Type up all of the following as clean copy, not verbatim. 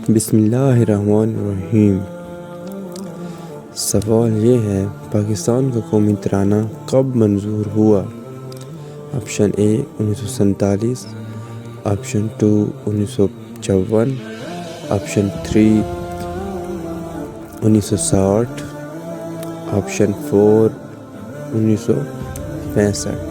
بسم اللہ الرحمن الرحیم۔ سوال یہ ہے، پاکستان کا قومی ترانہ کب منظور ہوا؟ آپشن اے 1947، آپشن 2 1954، آپشن 3 1960، آپشن 4 1965۔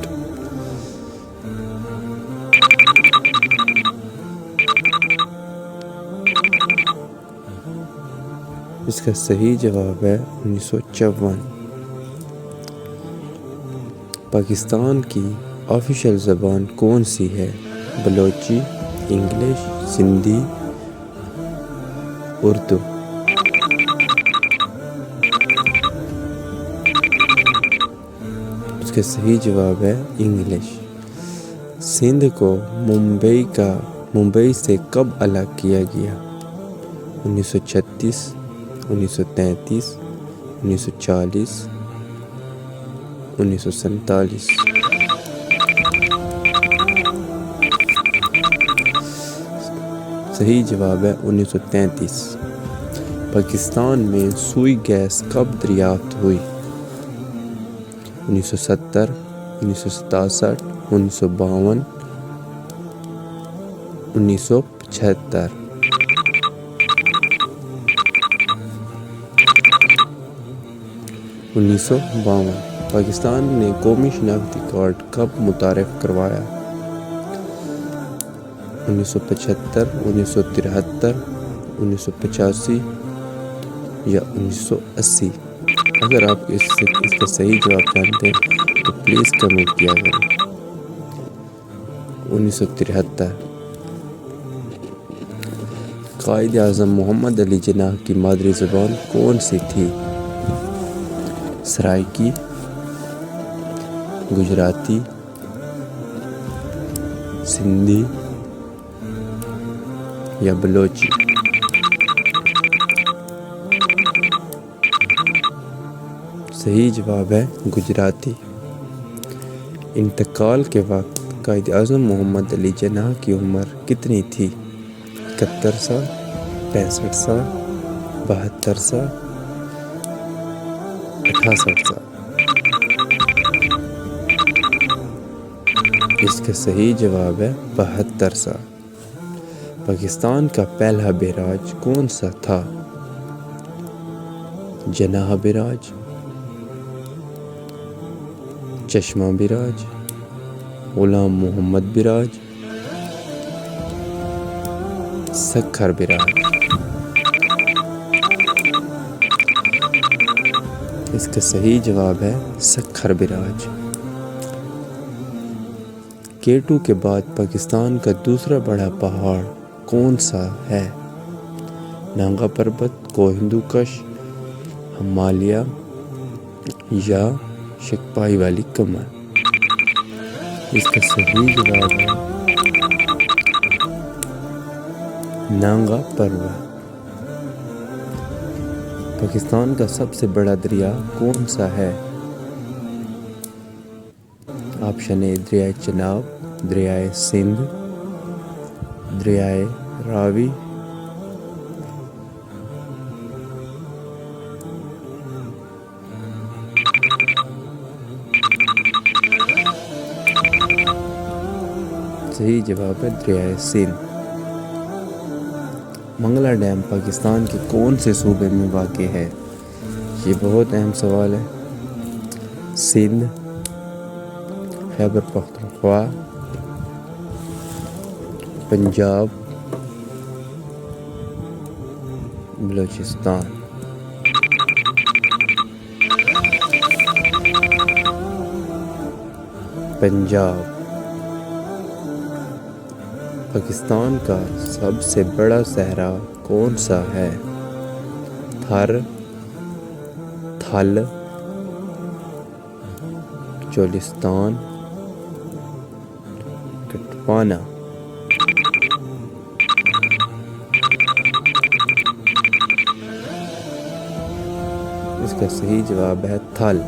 اس کا صحیح جواب ہے 1954۔ پاکستان کی آفیشیل زبان کون سی ہے؟ بلوچی، انگلش، سندھی، اردو۔ اس کا صحیح جواب ہے انگلش۔ سندھ کو ممبئی سے کب الگ کیا گیا؟ 1936، 1933، 1940، 1947۔ صحیح جواب ہے 1933۔ پاکستان میں سوئی گیس کب دریافت ہوئی؟ 1970، 1967، 1952، 1975۔ 1952۔ پاکستان نے قومی شناختی کارڈ کب متعارف کروایا؟ 1975، 1973، 1985 یا 1980؟ اگر آپ اس کا صحیح جواب جانتے ہیں تو پلیز کمنٹ کیا کریں۔ 1973۔ قائد اعظم محمد علی جناح کی مادری زبان کون سی تھی؟ سرائیکی، گجراتی، سندھی یا بلوچی؟ صحیح جواب ہے گجراتی۔ انتقال کے وقت قائد اعظم محمد علی جناح کی عمر کتنی تھی؟ 71 سال، 65 سال، 72 سال، 68 سال؟ اس کا صحیح جواب ہے 72 سال۔ پاکستان کا پہلا بیراج کون سا تھا؟ جناح بیراج، چشمہ بیراج، غلام محمد بیراج، سکھر بیراج؟ اس کا صحیح جواب ہے سکھر بیراج۔ K2 کے بعد پاکستان کا دوسرا بڑا پہاڑ کون سا ہے؟ نانگا پربت، کوہ ہندو کش، ہمالیہ یا شکپائی والی کمر؟ اس کا صحیح جواب ہے نانگا پربت۔ پاکستان کا سب سے بڑا دریا کون سا ہے؟ آپشن اے دریائے چناب، دریائے سندھ، دریائے راوی، صحیح جواب ہے دریائے سندھ۔ منگلا ڈیم پاکستان کے کون سے صوبے میں واقع ہے؟ یہ بہت اہم سوال ہے۔ سندھ، خیبر پختونخوا، پنجاب، بلوچستان؟ پنجاب۔ پاکستان کا سب سے بڑا صحرا کون سا ہے؟ تھر، تھل، چولستان، کٹوانا؟ اس کا صحیح جواب ہے تھل۔